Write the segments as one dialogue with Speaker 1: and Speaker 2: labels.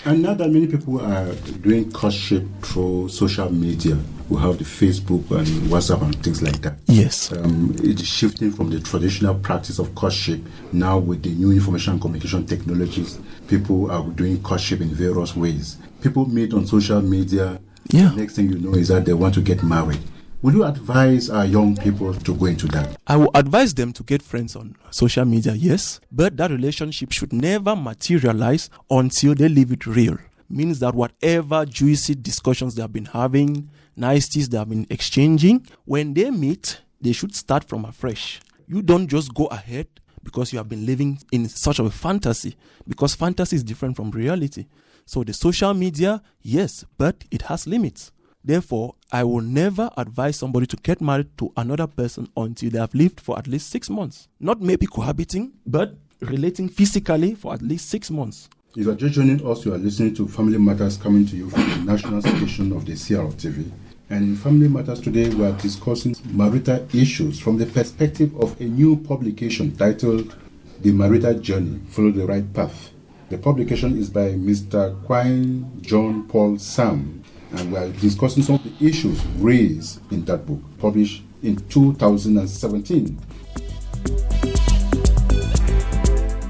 Speaker 1: And now that many people are doing courtship through social media, we have the Facebook and WhatsApp and things like that.
Speaker 2: Yes.
Speaker 1: It's shifting from the traditional practice of courtship. Now with the new information and communication technologies, people are doing courtship in various ways. People meet on social media.
Speaker 2: Yeah.
Speaker 1: The next thing you know is that they want to get married. Would you advise our young people to go into that?
Speaker 2: I will advise them to get friends on social media, yes. But that relationship should never materialize until they leave it real. Means that whatever juicy discussions they have been having, niceties they have been exchanging, when they meet, they should start from afresh. You don't just go ahead because you have been living in such a fantasy, because fantasy is different from reality. So the social media, yes, but it has limits. Therefore, I will never advise somebody to get married to another person until they have lived for at least 6 months. Not maybe cohabiting, but relating physically for at least 6 months.
Speaker 1: If you are just joining us, you are listening to Family Matters coming to you from the national station of the CRTV. And in Family Matters today, we are discussing marital issues from the perspective of a new publication titled The Marital Journey, Follow the Right Path. The publication is by Mr. Nkwain John Paul Sam, and we are discussing some of the issues raised in that book, published in 2017.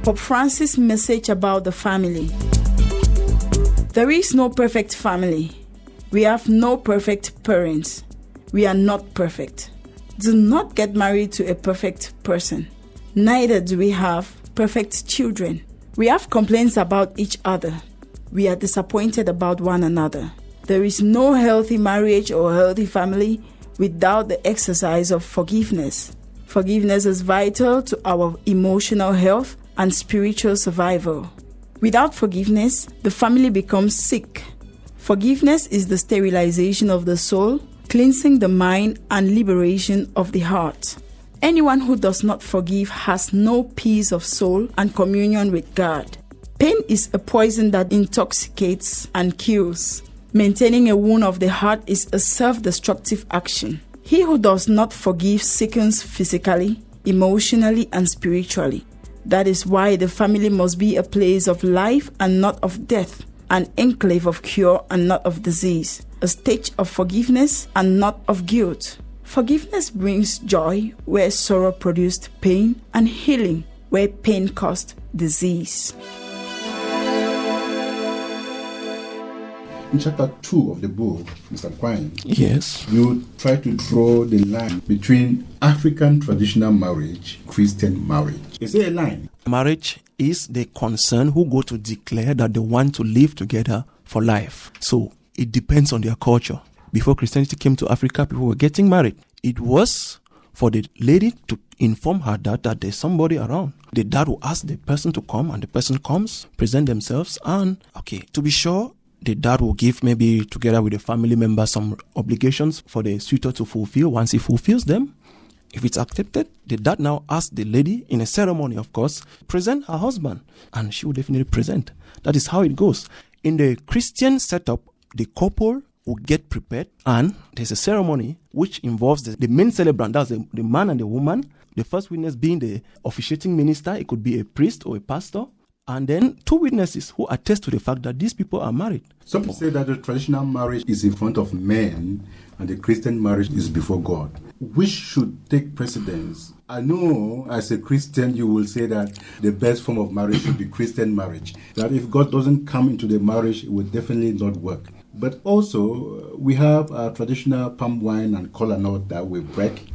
Speaker 3: Pope Francis' message about the family. There is no perfect family. We have no perfect parents. We are not perfect. Do not get married to a perfect person. Neither do we have perfect children. We have complaints about each other. We are disappointed about one another. There is no healthy marriage or healthy family without the exercise of forgiveness. Forgiveness is vital to our emotional health and spiritual survival. Without forgiveness, the family becomes sick. Forgiveness is the sterilization of the soul, cleansing the mind, and liberation of the heart. Anyone who does not forgive has no peace of soul and communion with God. Pain is a poison that intoxicates and kills. Maintaining a wound of the heart is a self-destructive action. He who does not forgive sickens physically, emotionally, and spiritually. That is why the family must be a place of life and not of death, an enclave of cure and not of disease, a stage of forgiveness and not of guilt. Forgiveness brings joy where sorrow produced pain, and healing where pain caused disease.
Speaker 1: In chapter 2 of the book, Mr. Nkwain,
Speaker 2: Yes.
Speaker 1: you try to draw the line between African traditional marriage, Christian marriage. Is there a line?
Speaker 2: Marriage is the concern who go to declare that they want to live together for life. So it depends on their culture. Before Christianity came to Africa, people were getting married. It was for the lady to inform her dad that there's somebody around. The dad will ask the person to come, and the person comes, present themselves, and to be sure, the dad will give, maybe together with the family member, some obligations for the suitor to fulfill. Once he fulfills them, if it's accepted, the dad now asks the lady, in a ceremony of course, present her husband, and she will definitely present. That is how it goes. In the Christian setup, the couple will get prepared, and there's a ceremony which involves the main celebrant, that's the man and the woman, the first witness being the officiating minister. It could be a priest or a pastor, and then 2 witnesses who attest to the fact that these people are married.
Speaker 1: Some people say that the traditional marriage is in front of men and the Christian marriage is before God. Which should take precedence? I know as a Christian you will say that the best form of marriage should be Christian marriage. That if God doesn't come into the marriage, it will definitely not work. But also, we have our traditional palm wine and kola nut that we break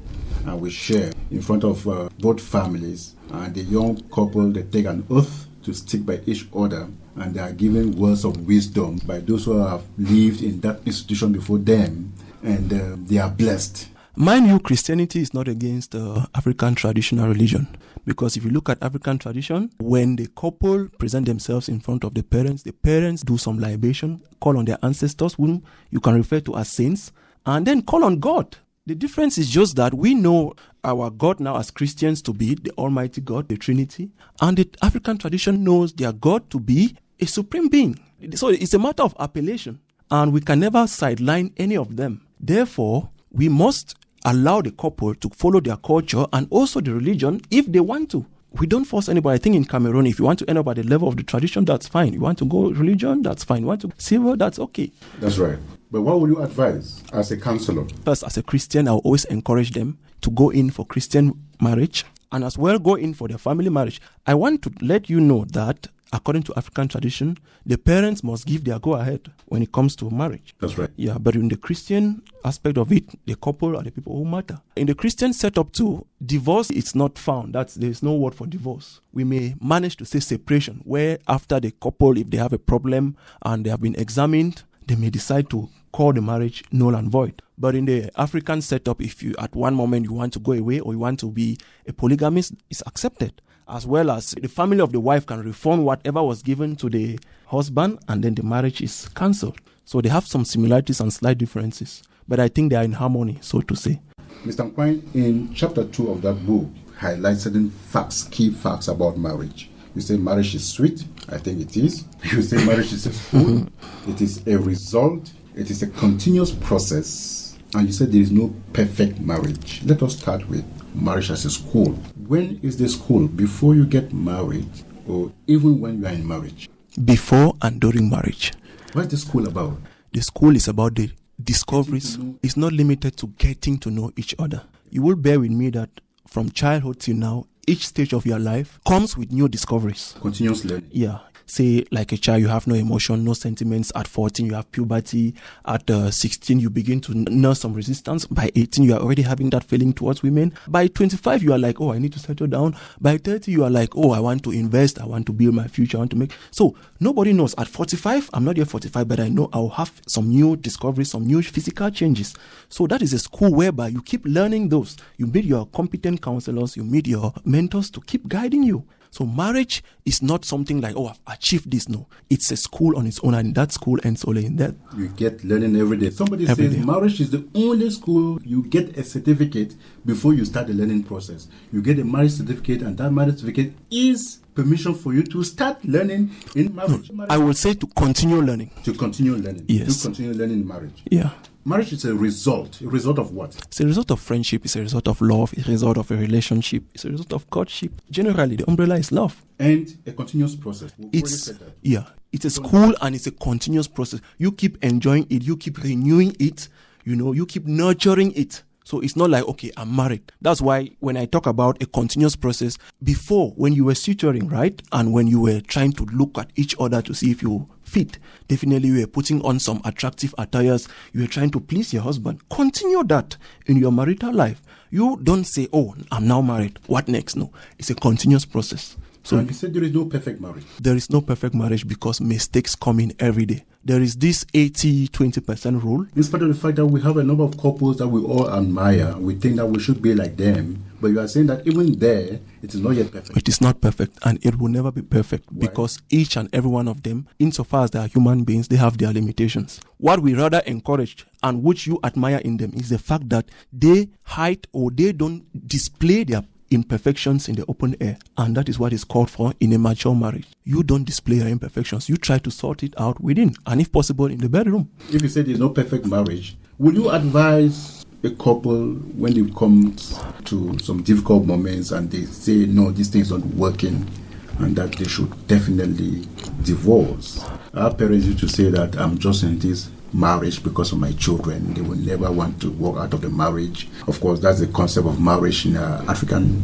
Speaker 1: and we share in front of both families. And the young couple, they take an oath to stick by each other, and they are given words of wisdom by those who have lived in that institution before them, and they are blessed.
Speaker 2: Mind you, Christianity is not against African traditional religion, because if you look at African tradition, when the couple present themselves in front of the parents do some libation, call on their ancestors, whom you can refer to as saints, and then call on God. The difference is just that we know our God now as Christians to be the Almighty God, the Trinity, and the African tradition knows their God to be a supreme being. So it's a matter of appellation, and we can never sideline any of them. Therefore, we must allow the couple to follow their culture and also the religion if they want to. we don't force anybody. I think in Cameroon, if you want to end up at the level of the tradition, that's fine. You want to go religion, that's fine. You want to civil, that's okay.
Speaker 1: That's right. But what would you advise as a counselor?
Speaker 2: First, as a Christian, I will always encourage them to go in for Christian marriage and as well go in for their family marriage. I want to let you know that according to African tradition, the parents must give their go-ahead when it comes to marriage.
Speaker 1: That's right.
Speaker 2: Yeah, but in the Christian aspect of it, the couple are the people who matter. In the Christian setup too, divorce is not found. There's no word for divorce. We may manage to say separation, where after the couple, if they have a problem and they have been examined, they may decide to call the marriage null and void. But in the African setup, if you at one moment you want to go away or you want to be a polygamist, it's accepted. As well as the family of the wife can reform whatever was given to the husband, and then the marriage is cancelled. So they have some similarities and slight differences, but I think they are in harmony, so to say.
Speaker 1: Mr. Nkwain, in chapter 2 of that book, highlights certain facts, key facts about marriage. You say marriage is sweet. I think it is. You say marriage is a school. It is a result. It is a continuous process. And you said there is no perfect marriage. Let us start with marriage as a school. When is the school? Before you get married or even when you are in marriage?
Speaker 2: Before and during marriage.
Speaker 1: What is the school about?
Speaker 2: The school is about the discoveries. It's not limited to getting to know each other. You will bear with me that from childhood till now, each stage of your life comes with new discoveries.
Speaker 1: Continuous learning.
Speaker 2: Yeah. Say, like a child, you have no emotion, no sentiments. At 14, you have puberty. At 16, you begin to nurse some resistance. By 18, you are already having that feeling towards women. By 25, you are like, oh, I need to settle down. By 30, you are like, oh, I want to invest. I want to build my future. I want to make. So nobody knows. At 45, I'm not yet 45, but I know I'll have some new discoveries, some new physical changes. So that is a school whereby you keep learning those. You meet your competent counselors. You meet your mentors to keep guiding you. So marriage is not something like, oh, I've achieved this. No, it's a school on its own, and that school ends only in that.
Speaker 1: You get learning every day. Somebody
Speaker 2: Every
Speaker 1: says
Speaker 2: day.
Speaker 1: marriage is the only school you get a certificate before you start the learning process. You get a marriage certificate, and that marriage certificate is permission for you to start learning in marriage.
Speaker 2: I would say to continue learning.
Speaker 1: To continue learning.
Speaker 2: Yes.
Speaker 1: To continue learning in marriage.
Speaker 2: Yeah.
Speaker 1: Marriage is a result. A result of what?
Speaker 2: It's a result of friendship. It's a result of love. It's a result of a relationship. It's a result of courtship. Generally, the umbrella is love.
Speaker 1: And a continuous process. We've already
Speaker 2: It's
Speaker 1: said that.
Speaker 2: yeah. It's a school and it's a continuous process. You keep enjoying it. You keep renewing it. You keep nurturing it. So it's not like, okay, I'm married. That's why when I talk about a continuous process, before, when you were suturing, right? And when you were trying to look at each other to see if you fit, definitely you were putting on some attractive attires. You were trying to please your husband. Continue that in your marital life. You don't say, oh, I'm now married. What next? No, it's a continuous process. So
Speaker 1: And you said there is no perfect marriage.
Speaker 2: there is no perfect marriage because mistakes come in every day. There is this 80-20% rule.
Speaker 1: In spite of the fact that we have a number of couples that we all admire, we think that we should be like them. But you are saying that even there, it is not yet perfect.
Speaker 2: It is not perfect and it will never be perfect because each and every one of them, insofar as they are human beings, they have their limitations. What we rather encourage and which you admire in them is the fact that they hide or they don't display their imperfections in the open air, and that is what is called for in a mature marriage. You don't display your imperfections. You try to sort it out within, and if possible in the bedroom.
Speaker 1: If you say there is no perfect marriage, will you advise a couple when it comes to some difficult moments and they say, no, this thing is not working and that they should definitely divorce? Our parents used to say that I'm just in this marriage because of my children. They will never want to walk out of the marriage. Of course, that's the concept of marriage in African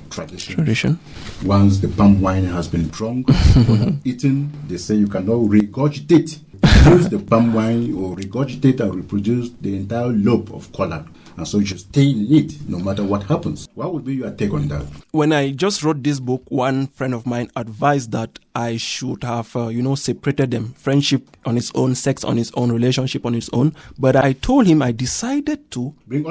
Speaker 1: tradition. Once the palm wine has been drunk or eaten, they say you cannot regurgitate. Use the palm wine or regurgitate and reproduce the entire lobe of color. And so you should stay in it no matter what happens. What would be your take on that?
Speaker 2: When I just wrote this book, one friend of mine advised that I should have, separated them. Friendship on its own, sex on its own, relationship on its own. But I told him I decided to bring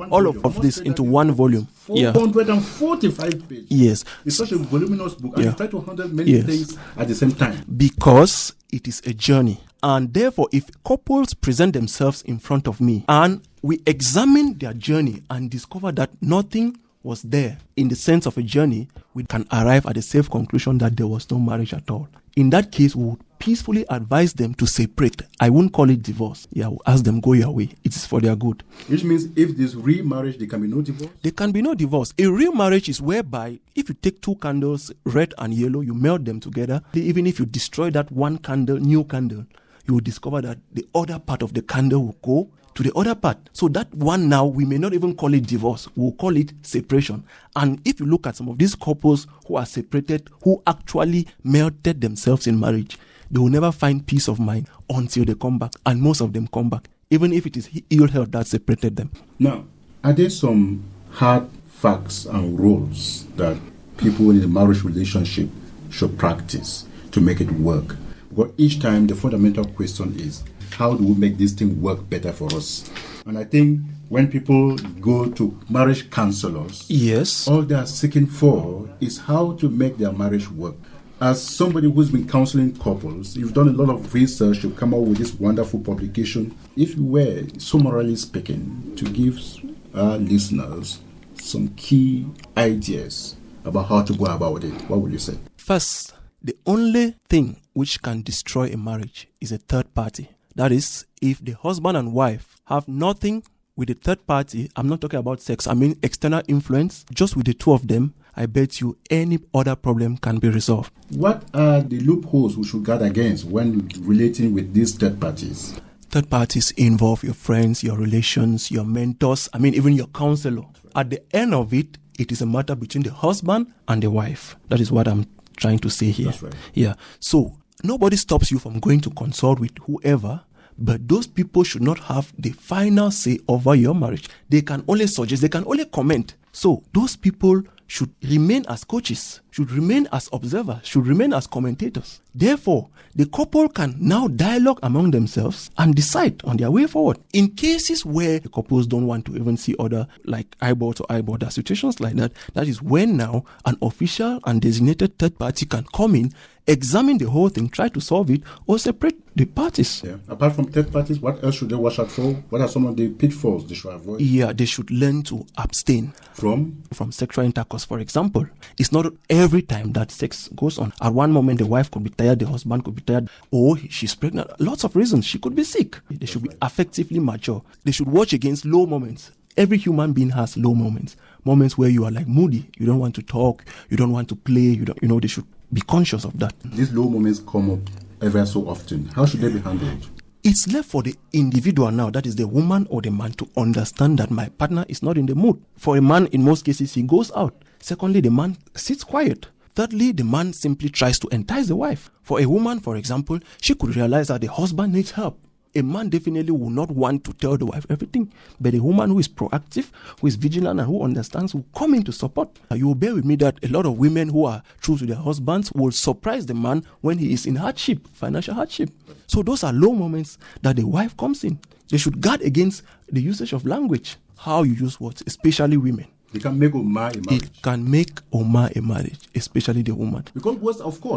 Speaker 2: all of this into one volume.
Speaker 1: 445 pages.
Speaker 2: Yes.
Speaker 1: It's such a voluminous book. And you try to handle many things at the same time.
Speaker 2: Because it is a journey. And therefore, if couples present themselves in front of me and we examine their journey and discover that nothing was there in the sense of a journey, we can arrive at a safe conclusion that there was no marriage at all. In that case, we would peacefully advise them to separate. I won't call it divorce. Yeah, we'll ask them, go your way. It is for their good.
Speaker 1: Which means if there's real marriage, there can be no divorce?
Speaker 2: There can be no divorce. A real marriage is whereby if you take two candles, red and yellow, you melt them together. Even if you destroy that one candle, new candle, you will discover that the other part of the candle will go to the other part. So that one now, we may not even call it divorce. We'll call it separation. And if you look at some of these couples who are separated, who actually melted themselves in marriage, they will never find peace of mind until they come back. And most of them come back, even if it is ill health that separated them.
Speaker 1: Now, are there some hard facts and rules that people in a marriage relationship should practice to make it work? Because each time the fundamental question is, how do we make this thing work better for us? And I think when people go to marriage counselors,
Speaker 2: yes,
Speaker 1: all they are seeking for is how to make their marriage work. As somebody who's been counseling couples, you've done a lot of research to come up with this wonderful publication. If you were, summarily speaking, to give our listeners some key ideas about how to go about it, what would you say?
Speaker 2: First, the only thing which can destroy a marriage is a third party. That is, if the husband and wife have nothing with the third party, I'm not talking about sex, I mean external influence, just with the two of them, I bet you any other problem can be resolved.
Speaker 1: What are the loopholes we should guard against when relating with these third parties?
Speaker 2: Third parties involve your friends, your relations, your mentors, even your counselor. At the end of it, it is a matter between the husband and the wife. That is what I'm trying to say here.
Speaker 1: That's right.
Speaker 2: Yeah. So nobody stops you from going to consult with whoever, but those people should not have the final say over your marriage. They can only suggest, they can only comment. So those people should remain as coaches, should remain as observers, should remain as commentators. Therefore, the couple can now dialogue among themselves and decide on their way forward. In cases where the couples don't want to even see other, like eyeball to eyeball, there are situations like that. That is when now an official and designated third party can come in, examine the whole thing, try to solve it, or separate the parties.
Speaker 1: Yeah. Apart from third parties, what else should they watch out for? What are some of the pitfalls they should avoid?
Speaker 2: Yeah, they should learn to abstain
Speaker 1: from
Speaker 2: sexual intercourse, for example. It's not every time that sex goes on. At one moment, the wife could be tired, the husband could be tired, or she's pregnant. Lots of reasons. She could be sick. They should be affectively mature. They should watch against low moments. Every human being has low moments. Moments where you are like moody. You don't want to talk. You don't want to play. They should be conscious of that.
Speaker 1: These low moments come up ever so often. How should they be handled?
Speaker 2: It's left for the individual now, that is the woman or the man, to understand that my partner is not in the mood. For a man, in most cases, he goes out. Secondly, the man sits quiet. Thirdly, the man simply tries to entice the wife. For a woman, for example, she could realize that the husband needs help. A man definitely will not want to tell the wife everything, but a woman who is proactive, who is vigilant, and who understands will come in to support. You will bear with me that a lot of women who are true to their husbands will surprise the man when he is in hardship, financial hardship. So those are low moments that the wife comes in. They should guard against the usage of language, how you use words, especially women.
Speaker 1: It can make or mar a marriage.
Speaker 2: It can make or mar a marriage, especially the woman.
Speaker 1: Because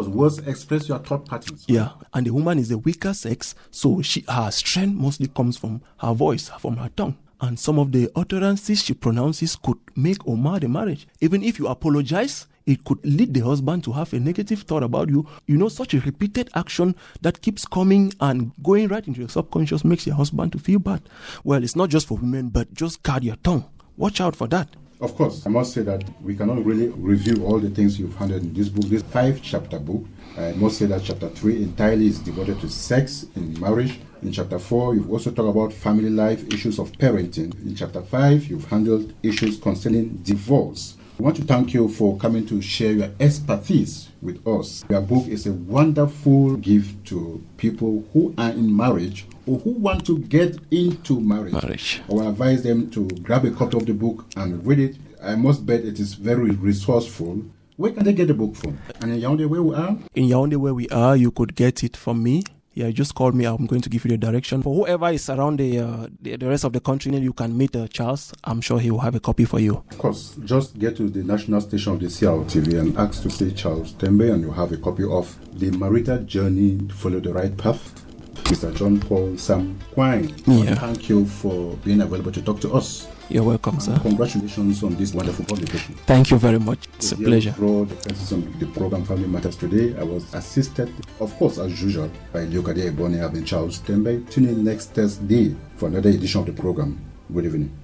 Speaker 1: words express your thought patterns.
Speaker 2: Yeah, and the woman is the weaker sex, so her strength mostly comes from her voice, from her tongue. And some of the utterances she pronounces could make or mar the marriage. Even if you apologize, it could lead the husband to have a negative thought about you. Such a repeated action that keeps coming and going right into your subconscious makes your husband to feel bad. Well, it's not just for women, but just guard your tongue. Watch out for that.
Speaker 1: Of course, I must say that we cannot really review all the things you've handled in this book. This 5-chapter book, I must say that chapter 3 entirely is devoted to sex in marriage. In chapter 4, you've also talked about family life, issues of parenting. In chapter 5, you've handled issues concerning divorce. I want to thank you for coming to share your expertise with us. Your book is a wonderful gift to people who are in marriage or who want to get into marriage. I will advise them to grab a copy of the book and read it. I must bet it is very resourceful. Where can they get the book from? And in Yaoundé, where we are?
Speaker 2: In Yaoundé, where we are, you could get it from me. Yeah, just call me. I'm going to give you the direction. For whoever is around the rest of the country, you can meet Charles. I'm sure he will have a copy for you.
Speaker 1: Of course, just get to the national station of the CRO TV and ask to say Charles Tembe, and you'll have a copy of The Marital Journey to Follow the Right Path. Mr. John Paul Sam Nkwain.
Speaker 2: Yeah.
Speaker 1: Thank you for being available to talk to us.
Speaker 2: You're welcome, sir.
Speaker 1: Congratulations on this wonderful publication.
Speaker 2: Thank you very much. It's a pleasure.
Speaker 1: For the emphasis on the program Family Matters today, I was assisted, of course, as usual, by Leokade Ebony and Charles Tembe. Tune in next Thursday for another edition of the program. Good evening.